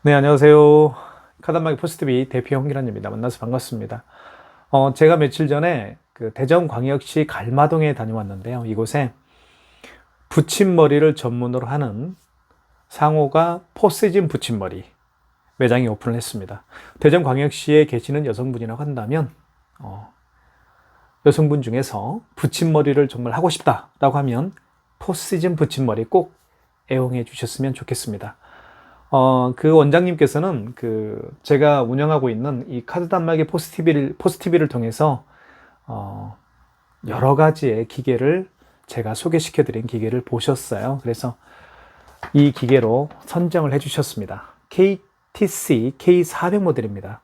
네, 안녕하세요. 카단마기 포스트비 대표 홍기란입니다. 만나서 반갑습니다. 제가 며칠 전에 그 대전광역시 갈마동에 다녀왔는데요. 이곳에 붙임머리를 전문으로 하는 상호가 포스진 붙임머리 매장이 오픈을 했습니다. 대전광역시에 계시는 여성분이라고 한다면 여성분 중에서 붙임머리를 정말 하고 싶다라고 하면 포스진 붙임머리 꼭 애용해 주셨으면 좋겠습니다. 그 원장님께서는 제가 운영하고 있는 이 카드 단말기 포스티비를 통해서, 여러 가지의 기계를 제가 소개시켜 드린 기계를 보셨어요. 그래서 이 기계로 선정을 해 주셨습니다. KTC K400 모델입니다.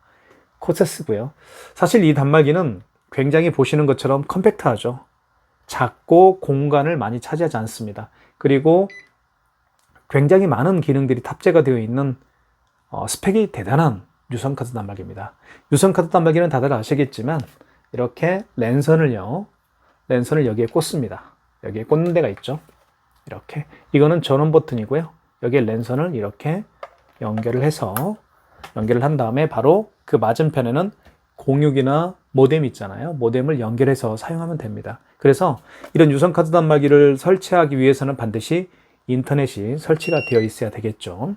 코세스고요. 사실 이 단말기는 굉장히 보시는 것처럼 컴팩트하죠. 작고 공간을 많이 차지하지 않습니다. 그리고 굉장히 많은 기능들이 탑재가 되어 있는 스펙이 대단한 유선카드 단말기입니다. 유선카드 단말기는 다들 아시겠지만 이렇게 랜선을 여기에 꽂습니다. 여기에 꽂는 데가 있죠. 이렇게 이거는 전원 버튼이고요. 여기에 랜선을 이렇게 연결을 한 다음에 바로 그 맞은편에는 06이나 모뎀 있잖아요. 모뎀을 연결해서 사용하면 됩니다. 그래서 이런 유선카드 단말기를 설치하기 위해서는 반드시 인터넷이 설치가 되어 있어야 되겠죠.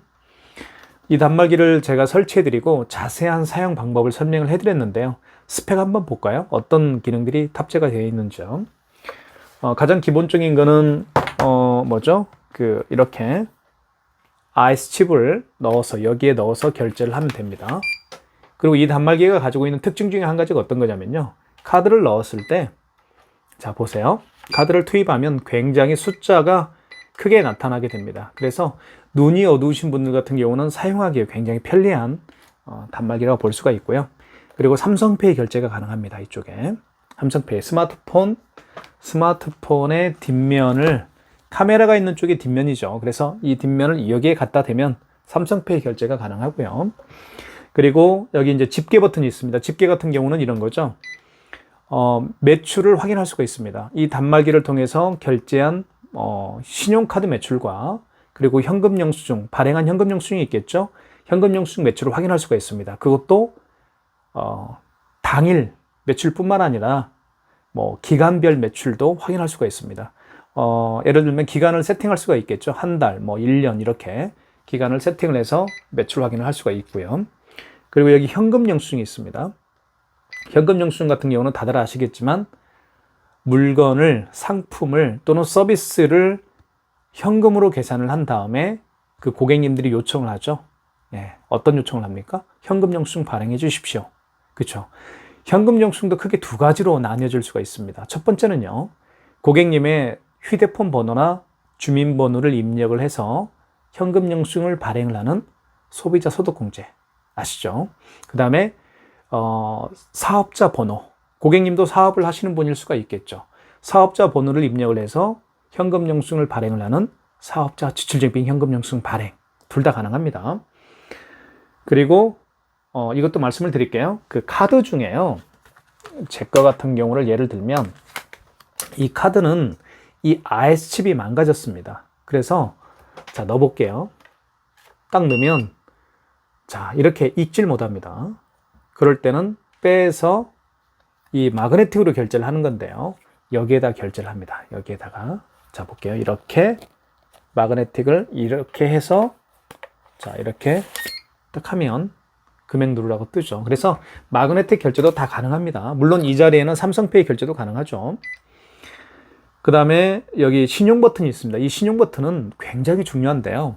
이 단말기를 제가 설치해드리고 자세한 사용 방법을 설명을 해드렸는데요. 스펙 한번 볼까요? 어떤 기능들이 탑재가 되어 있는지요. 가장 기본적인 거는 이렇게 아이스 칩을 여기에 넣어서 결제를 하면 됩니다. 그리고 이 단말기가 가지고 있는 특징 중에 한 가지가 어떤 거냐면요. 카드를 넣었을 때, 자 보세요. 카드를 투입하면 굉장히 숫자가 크게 나타나게 됩니다. 그래서 눈이 어두우신 분들 같은 경우는 사용하기에 굉장히 편리한 단말기라고 볼 수가 있고요. 그리고 삼성페이 결제가 가능합니다. 이쪽에 삼성페이 스마트폰의 뒷면을 카메라가 있는 쪽이 뒷면이죠. 그래서 이 뒷면을 여기에 갖다 대면 삼성페이 결제가 가능하고요. 그리고 여기 이제 집게 버튼이 있습니다. 집게 같은 경우는 이런 거죠. 매출을 확인할 수가 있습니다. 이 단말기를 통해서 결제한 신용카드 매출과 그리고 현금 영수증, 발행한 현금 영수증이 있겠죠. 현금 영수증 매출을 확인할 수가 있습니다. 그것도 당일 매출뿐만 아니라 기간별 매출도 확인할 수가 있습니다. 예를 들면 기간을 세팅할 수가 있겠죠. 한 달, 1년 이렇게 기간을 세팅을 해서 매출 확인을 할 수가 있고요. 그리고 여기 현금 영수증이 있습니다. 현금 영수증 같은 경우는 다들 아시겠지만 물건을, 상품을 또는 서비스를 현금으로 계산을 한 다음에 그 고객님들이 요청을 하죠. 어떤 요청을 합니까? 현금 영수증 발행해 주십시오. 그렇죠? 현금 영수증도 크게 두 가지로 나뉘어질 수가 있습니다. 첫 번째는요. 고객님의 휴대폰 번호나 주민번호를 입력을 해서 현금 영수증을 발행을 하는 소비자 소득공제 아시죠? 그 다음에 사업자 번호, 고객님도 사업을 하시는 분일 수가 있겠죠. 사업자 번호를 입력을 해서 현금 영수증을 발행을 하는 사업자 지출증빙 현금 영수증 발행, 둘 다 가능합니다. 그리고 이것도 말씀을 드릴게요. 그 카드 중에요, 제 거 같은 경우를 예를 들면 이 카드는 이 IS 칩이 망가졌습니다. 그래서 자 넣어볼게요. 딱 넣으면 자 이렇게 읽질 못합니다. 그럴 때는 빼서 이 마그네틱으로 결제를 하는 건데요. 여기에다 결제를 합니다. 여기에다가 자 볼게요. 이렇게 마그네틱을 이렇게 해서 자 이렇게 딱 하면 금액 누르라고 뜨죠. 그래서 마그네틱 결제도 다 가능합니다. 물론 이 자리에는 삼성페이 결제도 가능하죠. 그 다음에 여기 신용 버튼이 있습니다. 이 신용 버튼은 굉장히 중요한데요.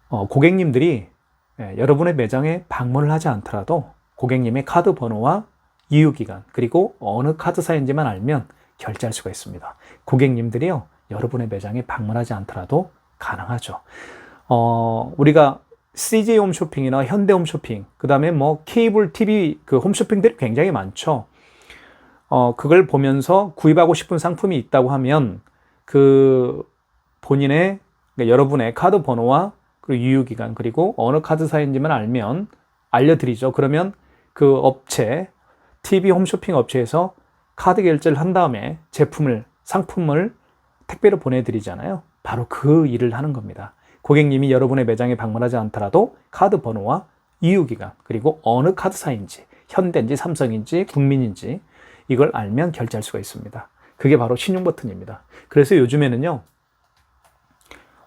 고객님들이 여러분의 매장에 방문을 하지 않더라도 고객님의 카드 번호와 이유기간 그리고 어느 카드사인지만 알면 결제할 수가 있습니다. 고객님들이요 여러분의 매장에 방문하지 않더라도 가능하죠. 우리가 CJ 홈쇼핑이나 현대 홈쇼핑, 그 다음에 케이블 TV 그 홈쇼핑들이 굉장히 많죠. 그걸 보면서 구입하고 싶은 상품이 있다고 하면 그 본인의 그러니까 여러분의 카드 번호와 그리고 유효기간 그리고 어느 카드사인지만 알면 알려드리죠. 그러면 그 업체 TV 홈쇼핑 업체에서 카드 결제를 한 다음에 상품을 택배로 보내드리잖아요. 바로 그 일을 하는 겁니다. 고객님이 여러분의 매장에 방문하지 않더라도 카드 번호와 이유기간, 그리고 어느 카드사인지, 현대인지 삼성인지 국민인지 이걸 알면 결제할 수가 있습니다. 그게 바로 신용 버튼입니다. 그래서 요즘에는요,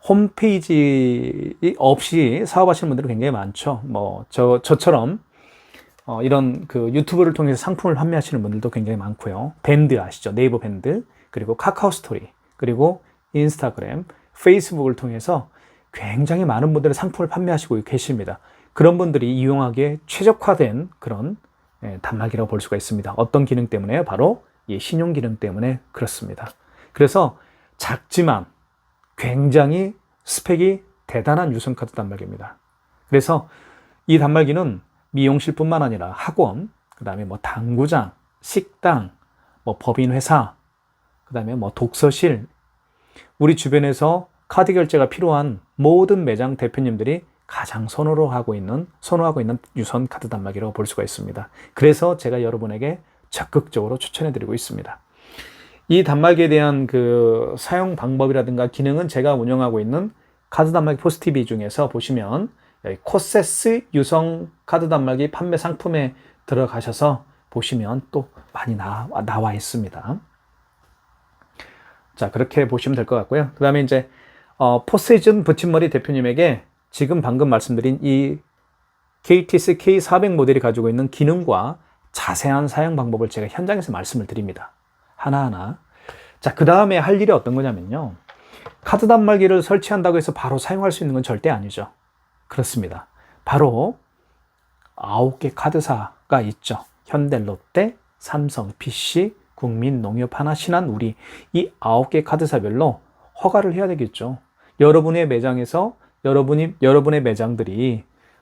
홈페이지 없이 사업하시는 분들이 굉장히 많죠. 저처럼 이런 그 유튜브를 통해서 상품을 판매하시는 분들도 굉장히 많고요. 밴드 아시죠? 네이버 밴드, 그리고 카카오 스토리, 그리고 인스타그램, 페이스북을 통해서 굉장히 많은 분들이 상품을 판매하시고 계십니다. 그런 분들이 이용하기에 최적화된 그런 단말기라고 볼 수가 있습니다. 어떤 기능 때문에요? 바로 이 신용 기능 때문에 그렇습니다. 그래서 작지만 굉장히 스펙이 대단한 유선카드 단말기입니다. 그래서 이 단말기는 미용실뿐만 아니라 학원, 그 다음에 당구장, 식당, 법인회사, 그 다음에 독서실, 우리 주변에서 카드 결제가 필요한 모든 매장 대표님들이 가장 선호하고 있는 유선 카드 단말기라고 볼 수가 있습니다. 그래서 제가 여러분에게 적극적으로 추천해 드리고 있습니다. 이 단말기에 대한 그 사용 방법이라든가 기능은 제가 운영하고 있는 카드 단말기 포스TV 중에서 보시면 여기 코세스 유성 카드 단말기 판매 상품에 들어가셔서 보시면 또 많이 나와 있습니다. 자, 그렇게 보시면 될 것 같고요. 그 다음에 이제 포세이즌 붙임머리 대표님에게 지금 방금 말씀드린 이 KTC K400 모델이 가지고 있는 기능과 자세한 사용 방법을 제가 현장에서 말씀을 드립니다. 하나하나. 자, 그 다음에 할 일이 어떤 거냐면요. 카드 단말기를 설치한다고 해서 바로 사용할 수 있는 건 절대 아니죠. 그렇습니다. 바로 9개 카드사가 있죠. 현대, 롯데, 삼성, PC, 국민, 농협, 하나, 신한, 우리 이 9개 카드사별로 허가를 해야 되겠죠. 여러분의 매장에서 여러분의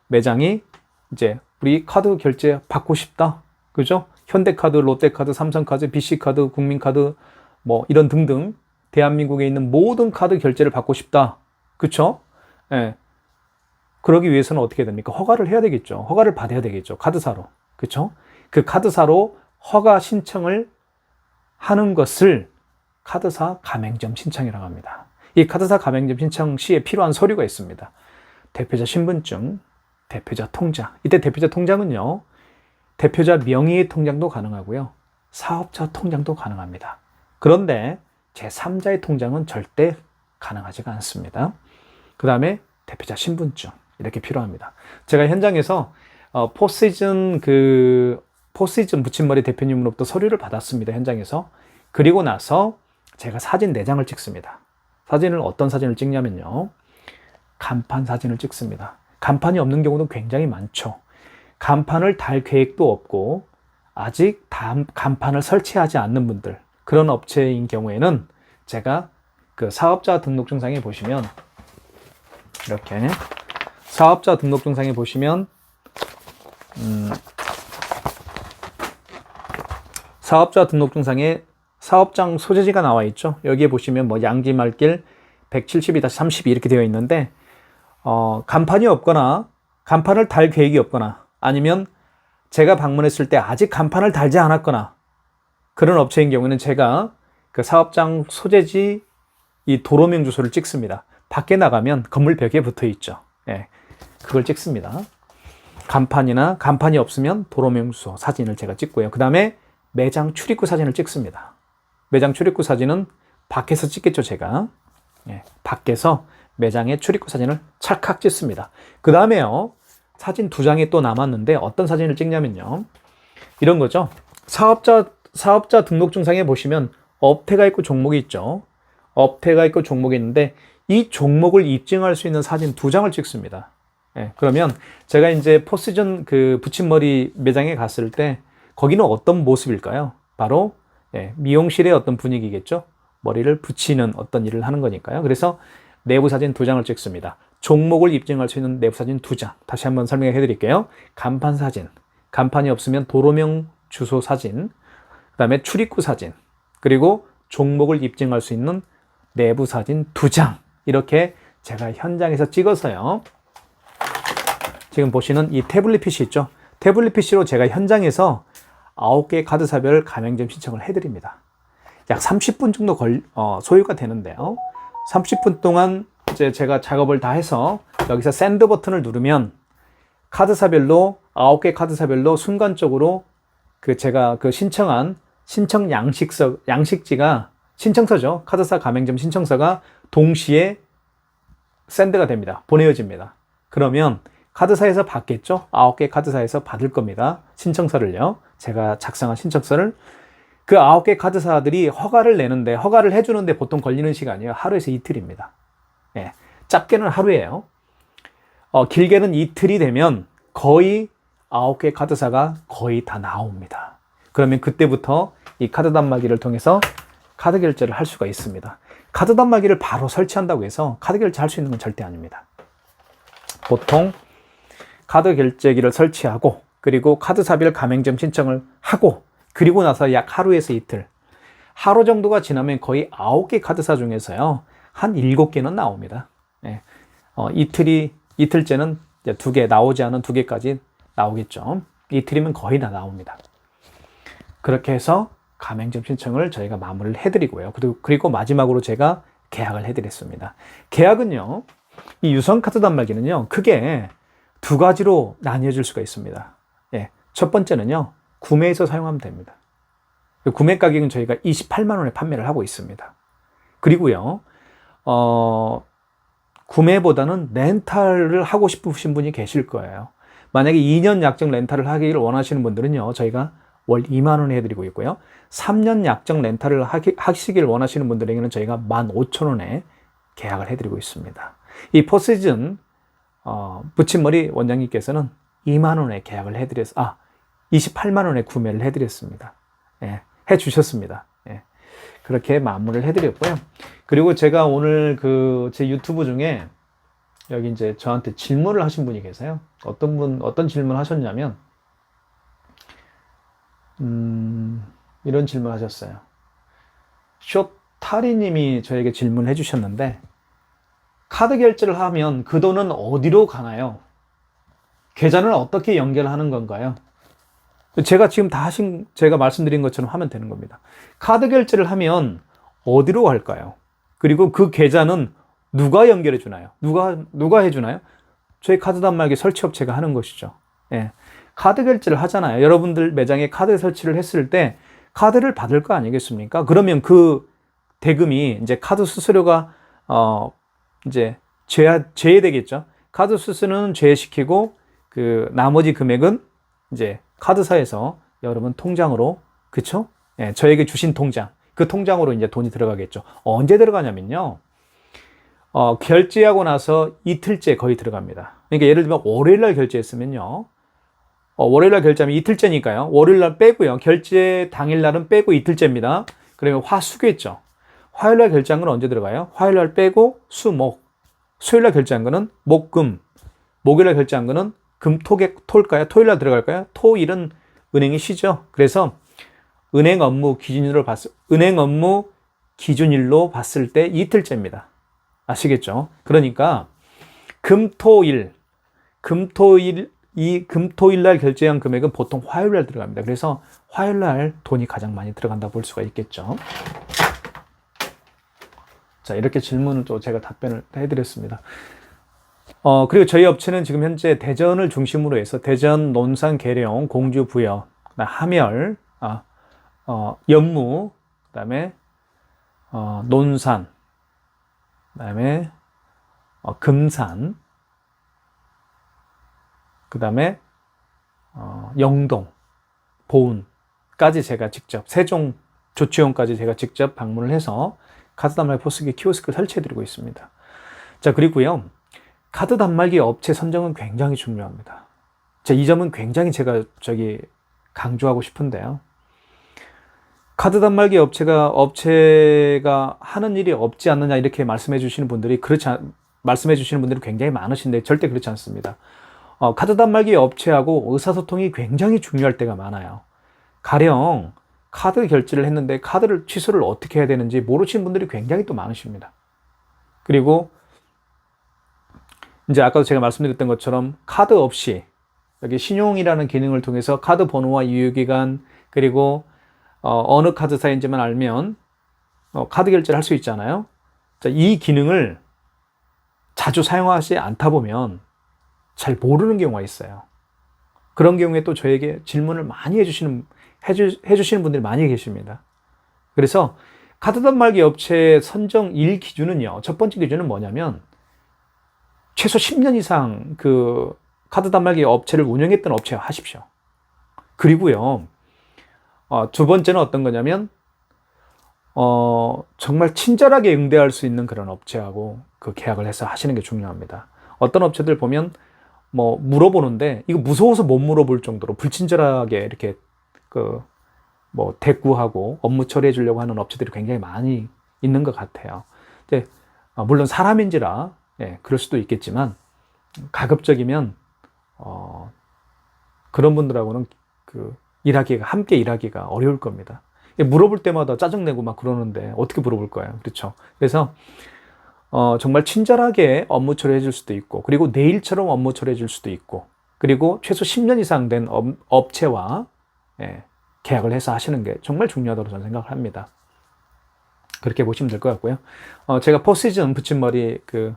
매장이 이제 우리 카드 결제 받고 싶다. 그죠? 현대카드, 롯데카드, 삼성카드, BC카드, 국민카드 이런 등등 대한민국에 있는 모든 카드 결제를 받고 싶다. 그쵸? 예. 그러기 위해서는 어떻게 됩니까? 허가를 해야 되겠죠. 허가를 받아야 되겠죠. 카드사로. 그쵸? 그 카드사로 허가 신청을 하는 것을 카드사 가맹점 신청이라고 합니다. 이 카드사 가맹점 신청 시에 필요한 서류가 있습니다. 대표자 신분증, 대표자 통장. 이때 대표자 통장은요, 대표자 명의의 통장도 가능하고요, 사업자 통장도 가능합니다. 그런데 제3자의 통장은 절대 가능하지가 않습니다. 그 다음에 대표자 신분증 이렇게 필요합니다. 제가 현장에서 포시즌 붙임머리 대표님으로부터 서류를 받았습니다. 현장에서. 그리고 나서 제가 사진 4장을 찍습니다. 사진을 어떤 사진을 찍냐면요, 간판 사진을 찍습니다. 간판이 없는 경우도 굉장히 많죠. 간판을 달 계획도 없고 아직 간판을 설치하지 않는 분들, 그런 업체인 경우에는 제가 그 사업자 등록증상에 보시면 이렇게 사업자 등록증상에 보시면 사업자 등록증상에 사업장 소재지가 나와 있죠. 여기에 보시면 양지말길 172-32 이렇게 되어 있는데 간판이 없거나 간판을 달 계획이 없거나 아니면 제가 방문했을 때 아직 간판을 달지 않았거나 그런 업체인 경우는 제가 그 사업장 소재지 이 도로명 주소를 찍습니다. 밖에 나가면 건물 벽에 붙어 있죠. 예, 그걸 찍습니다. 간판이 없으면 도로명 주소 사진을 제가 찍고요. 그 다음에 매장 출입구 사진을 찍습니다. 매장 출입구 사진은 밖에서 찍겠죠, 제가. 예, 밖에서 매장의 출입구 사진을 찰칵 찍습니다. 그 다음에요, 사진 2장이 또 남았는데 어떤 사진을 찍냐면요, 이런 거죠. 사업자 등록증상에 보시면 업태가 있고 종목이 있죠. 업태가 있고 종목이 있는데 이 종목을 입증할 수 있는 사진 2장을 찍습니다. 예, 그러면 제가 이제 포시즌 그 붙임머리 매장에 갔을 때 거기는 어떤 모습일까요? 바로 미용실의 어떤 분위기겠죠. 머리를 붙이는 어떤 일을 하는 거니까요. 그래서 내부 사진 2장을 찍습니다. 종목을 입증할 수 있는 내부 사진 2장. 다시 한번 설명해 드릴게요. 간판 사진, 간판이 없으면 도로명 주소 사진, 그 다음에 출입구 사진, 그리고 종목을 입증할 수 있는 내부 사진 2장. 이렇게 제가 현장에서 찍어서요, 지금 보시는 이 태블릿 PC 있죠. 태블릿 PC로 제가 현장에서 9개 카드사별 가맹점 신청을 해드립니다. 약 30분 정도 소요가 되는데요. 30분 동안 이제 제가 작업을 다 해서 여기서 샌드 버튼을 누르면 카드사별로 9개 카드사별로 순간적으로 제가 신청한 신청 양식지가 신청서죠. 카드사 가맹점 신청서가 동시에 샌드가 됩니다. 보내어집니다. 그러면 카드사에서 받겠죠? 9개 카드사에서 받을 겁니다. 신청서를요. 제가 작성한 신청서를 그 9개 카드사들이 허가를 내는데, 허가를 해주는데 보통 걸리는 시간이요. 하루에서 이틀입니다. 예, 짧게는 하루예요. 길게는 이틀이 되면 거의 9개 카드사가 거의 다 나옵니다. 그러면 그때부터 이 카드 단말기를 통해서 카드 결제를 할 수가 있습니다. 카드 단말기를 바로 설치한다고 해서 카드 결제할 수 있는 건 절대 아닙니다. 보통 카드 결제기를 설치하고, 그리고 카드사별 가맹점 신청을 하고, 그리고 나서 약 하루에서 이틀, 하루 정도가 지나면 거의 9개 카드사 중에서요 한 7개는 나옵니다. 예. 이틀째는 이제 2개, 나오지 않은 2개까지 나오겠죠. 이틀이면 거의 다 나옵니다. 그렇게 해서 가맹점 신청을 저희가 마무리를 해드리고요. 그리고 마지막으로 제가 계약을 해드렸습니다. 계약은요, 이 유선카드 단말기는요 크게 2가지로 나뉘어질 수가 있습니다. 예. 첫 번째는요, 구매해서 사용하면 됩니다. 구매 가격은 저희가 28만 원에 판매를 하고 있습니다. 그리고요, 구매보다는 렌탈을 하고 싶으신 분이 계실 거예요. 만약에 2년 약정 렌탈을 하기를 원하시는 분들은요, 저희가 월 2만 원에 해드리고 있고요. 3년 약정 렌탈을 하시길 원하시는 분들에게는 저희가 15,000원에 계약을 해드리고 있습니다. 이 포시즌 붙임머리 원장님께서는 2만 원에 계약을 해드려서 28만 원에 구매를 해드렸습니다. 예, 해주셨습니다. 예, 그렇게 마무리를 해드렸고요. 그리고 제가 오늘 제 유튜브 중에 여기 이제 저한테 질문을 하신 분이 계세요. 어떤 질문을 하셨냐면, 이런 질문을 하셨어요. 쇼타리님이 저에게 질문을 해주셨는데, 카드 결제를 하면 그 돈은 어디로 가나요? 계좌는 어떻게 연결하는 건가요? 제가 지금 제가 말씀드린 것처럼 하면 되는 겁니다. 카드 결제를 하면 어디로 갈까요? 그리고 그 계좌는 누가 연결해 주나요? 누가 해주나요? 저희 카드 단말기 설치업체가 하는 것이죠. 예. 카드 결제를 하잖아요. 여러분들 매장에 카드 설치를 했을 때 카드를 받을 거 아니겠습니까? 그러면 그 대금이 이제 카드 수수료가 이제 제외되겠죠. 카드 수수료는 제외시키고 나머지 금액은 이제 카드사에서 여러분 통장으로, 그쵸? 예, 저에게 주신 통장, 그 통장으로 이제 돈이 들어가겠죠. 언제 들어가냐면요, 결제하고 나서 이틀째 거의 들어갑니다. 그러니까 예를 들면 월요일날 결제했으면요, 월요일날 결제하면 이틀째니까요, 월요일날 빼고요, 결제 당일날은 빼고 이틀째입니다. 그러면 화수겠죠. 화요일날 결제한 건 언제 들어가요? 화요일날 빼고 수요일날 결제한 거는 목금, 목요일날 결제한 거는 토일까요? 토요일날 들어갈까요? 토일은 은행이 쉬죠. 그래서 은행 업무 기준일로 봤을 때 이틀째입니다. 아시겠죠? 그러니까 금토일 날 결제한 금액은 보통 화요일날 들어갑니다. 그래서 화요일날 돈이 가장 많이 들어간다고 볼 수가 있겠죠. 자, 이렇게 질문을 또 제가 답변을 해드렸습니다. 그리고 저희 업체는 지금 현재 대전을 중심으로 해서 대전, 논산, 계룡, 공주, 부여, 함열, 연무, 그다음에 논산, 그다음에 금산, 그다음에 영동, 보은까지 제가 직접, 세종, 조치원까지 제가 직접 방문을 해서 카드 단말기 포스기 키오스크를 설치해드리고 있습니다. 자, 그리고요, 카드 단말기 업체 선정은 굉장히 중요합니다. 자, 이 점은 굉장히 제가 강조하고 싶은데요. 카드 단말기 업체가 하는 일이 없지 않느냐 이렇게 말씀해 주시는 분들이 굉장히 많으신데 절대 그렇지 않습니다. 카드 단말기 업체하고 의사소통이 굉장히 중요할 때가 많아요. 가령 카드 결제를 했는데 카드를 취소를 어떻게 해야 되는지 모르시는 분들이 굉장히 또 많으십니다. 그리고 이제 아까도 제가 말씀드렸던 것처럼 카드 없이 여기 신용이라는 기능을 통해서 카드 번호와 유효기간, 그리고 어느 카드사인지만 알면 카드 결제를 할 수 있잖아요. 자, 이 기능을 자주 사용하지 않다 보면 잘 모르는 경우가 있어요. 그런 경우에 또 저에게 질문을 많이 해주시는 분들이 많이 계십니다. 그래서 카드 단말기 업체 선정 1기준은요, 첫 번째 기준은 뭐냐면, 최소 10년 이상 그 카드 단말기 업체를 운영했던 업체 하십시오. 그리고요, 두 번째는 어떤 거냐면, 정말 친절하게 응대할 수 있는 그런 업체하고 그 계약을 해서 하시는 게 중요합니다. 어떤 업체들 보면 뭐 물어보는데 이거 무서워서 못 물어볼 정도로 불친절하게 이렇게 그 뭐 대꾸하고 업무 처리해 주려고 하는 업체들이 굉장히 많이 있는 것 같아요. 근데 물론 사람인지라 그럴 수도 있겠지만 가급적이면 그런 분들하고는 그 함께 일하기가 어려울 겁니다. 물어볼 때마다 짜증내고 막 그러는데 어떻게 물어볼 거예요? 그렇죠? 그래서 정말 친절하게 업무 처리해 줄 수도 있고, 그리고 내일처럼 업무 처리해 줄 수도 있고, 그리고 최소 10년 이상 된 업체와 계약을 해서 하시는 게 정말 중요하다고 저는 생각을 합니다. 그렇게 보시면 될 것 같고요. 제가 포시즌 붙임머리 그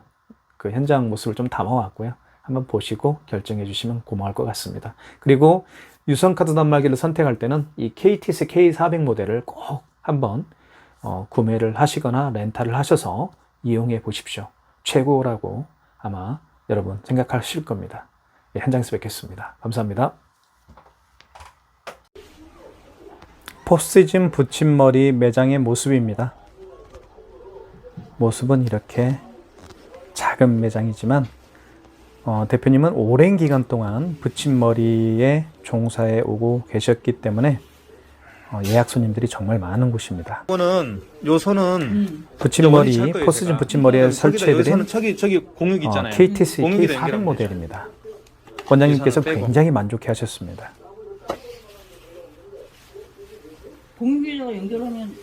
현장 모습을 좀 담아왔고요. 한번 보시고 결정해 주시면 고마울 것 같습니다. 그리고 유선카드 단말기를 선택할 때는 이 KTC K400 모델을 꼭 한번 구매를 하시거나 렌탈을 하셔서 이용해 보십시오. 최고라고 아마 여러분 생각하실 겁니다. 현장에서 뵙겠습니다. 감사합니다. 포시즌 붙임머리 매장의 모습입니다. 모습은 이렇게 작은 매장이지만 대표님은 오랜 기간 동안 붙임머리에 종사해 오고 계셨기 때문에 예약 손님들이 정말 많은 곳입니다. 요 손은 붙임머리, 포시즌 붙임머리에 설치해드린 저기 공육 있잖아요. KTC 공유기도 K400 연결하면 모델입니다. 원장님께서 빼고. 굉장히 만족해 하셨습니다. 공유기에다가 연결하면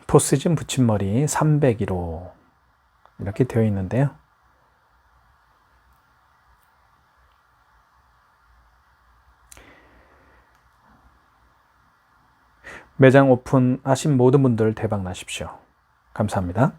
포시즌 붙임머리 301호 이렇게 되어 있는데요. 매장 오픈하신 모든 분들 대박 나십시오. 감사합니다.